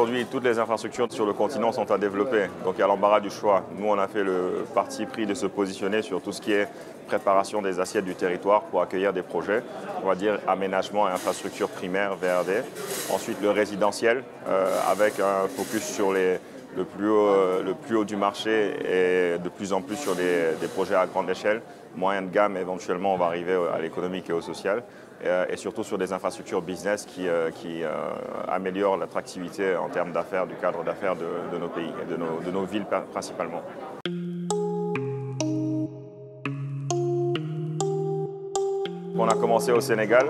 Aujourd'hui, toutes les infrastructures sur le continent sont à développer, donc il y a l'embarras du choix. Nous, on a fait le parti pris de se positionner sur tout ce qui est préparation des assiettes du territoire pour accueillir des projets, on va dire aménagement et infrastructure primaire, VRD. Ensuite, le résidentiel, avec un focus sur le plus haut du marché et de plus en plus sur des projets à grande échelle. Moyen de gamme, éventuellement, on va arriver à l'économique et au social. Et surtout sur des infrastructures business qui améliorent l'attractivité en termes d'affaires, du cadre d'affaires de nos pays et de nos villes principalement. On a commencé au Sénégal.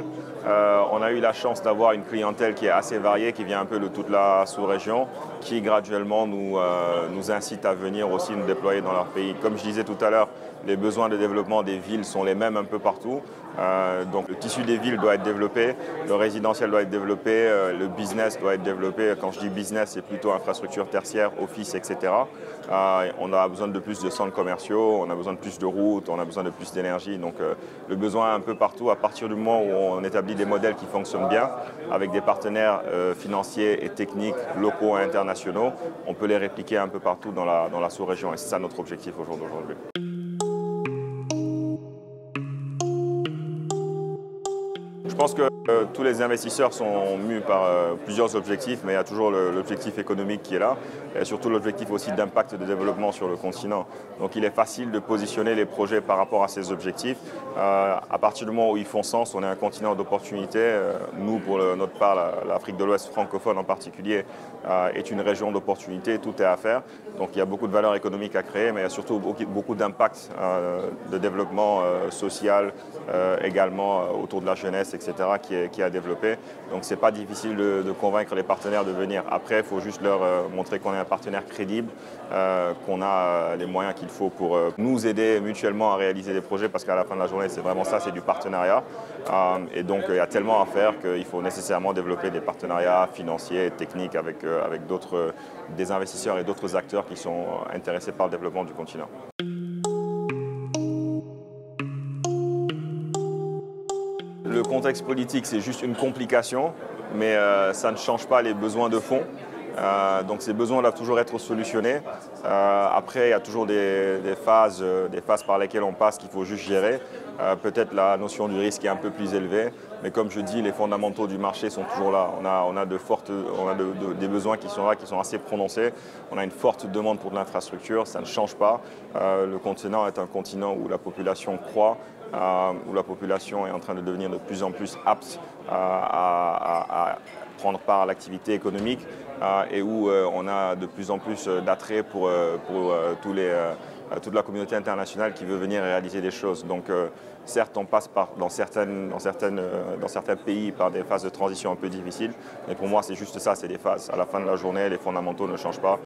On a eu la chance d'avoir une clientèle qui est assez variée, qui vient un peu de toute la sous-région, qui graduellement nous incite à venir aussi nous déployer dans leur pays. Comme je disais tout à l'heure, les besoins de développement des villes sont les mêmes un peu partout. Donc le tissu des villes doit être développé, le résidentiel doit être développé, le business doit être développé. Quand je dis business, c'est plutôt infrastructure tertiaire, office, etc. On a besoin de plus de centres commerciaux, on a besoin de plus de routes, on a besoin de plus d'énergie. Donc le besoin un peu partout, à partir du moment où on établit des modèles qui fonctionnent bien, avec des partenaires financiers et techniques, locaux et internationaux, on peut les répliquer un peu partout dans la sous-région. Et c'est ça notre objectif au jour d'aujourd'hui. Je pense que tous les investisseurs sont mus par plusieurs objectifs, mais il y a toujours l'objectif économique qui est là, et surtout l'objectif aussi d'impact de développement sur le continent. Donc il est facile de positionner les projets par rapport à ces objectifs. À partir du moment où ils font sens, on est un continent d'opportunités. Nous, pour notre part, l'Afrique de l'Ouest francophone en particulier, est une région d'opportunités, tout est à faire. Donc il y a beaucoup de valeur économique à créer, mais il y a surtout beaucoup d'impact de développement social, également autour de la jeunesse, etc., qui est à développer. Donc ce n'est pas difficile de convaincre les partenaires de venir. Après, il faut juste leur montrer qu'on est un partenaire crédible, qu'on a les moyens qu'il faut pour nous aider mutuellement à réaliser des projets, parce qu'à la fin de la journée, c'est vraiment ça, c'est du partenariat. Et donc il y a tellement à faire qu'il faut nécessairement développer des partenariats financiers et techniques avec des investisseurs et d'autres acteurs qui sont intéressés par le développement du continent. Le contexte politique, c'est juste une complication, mais ça ne change pas les besoins de fond. Donc ces besoins doivent toujours être solutionnés. Après, il y a toujours des phases par lesquelles on passe qu'il faut juste gérer. Peut-être la notion du risque est un peu plus élevée, mais comme je dis, les fondamentaux du marché sont toujours là. On a des besoins qui sont là, qui sont assez prononcés. On a une forte demande pour de l'infrastructure, ça ne change pas. Le continent est un continent où la population croît, où la population est en train de devenir de plus en plus apte à prendre part à l'activité économique et où on a de plus en plus d'attrait pour toute la communauté internationale qui veut venir réaliser des choses. Donc certes, on passe dans certains pays par des phases de transition un peu difficiles, mais pour moi c'est juste ça, c'est des phases. À la fin de la journée, les fondamentaux ne changent pas.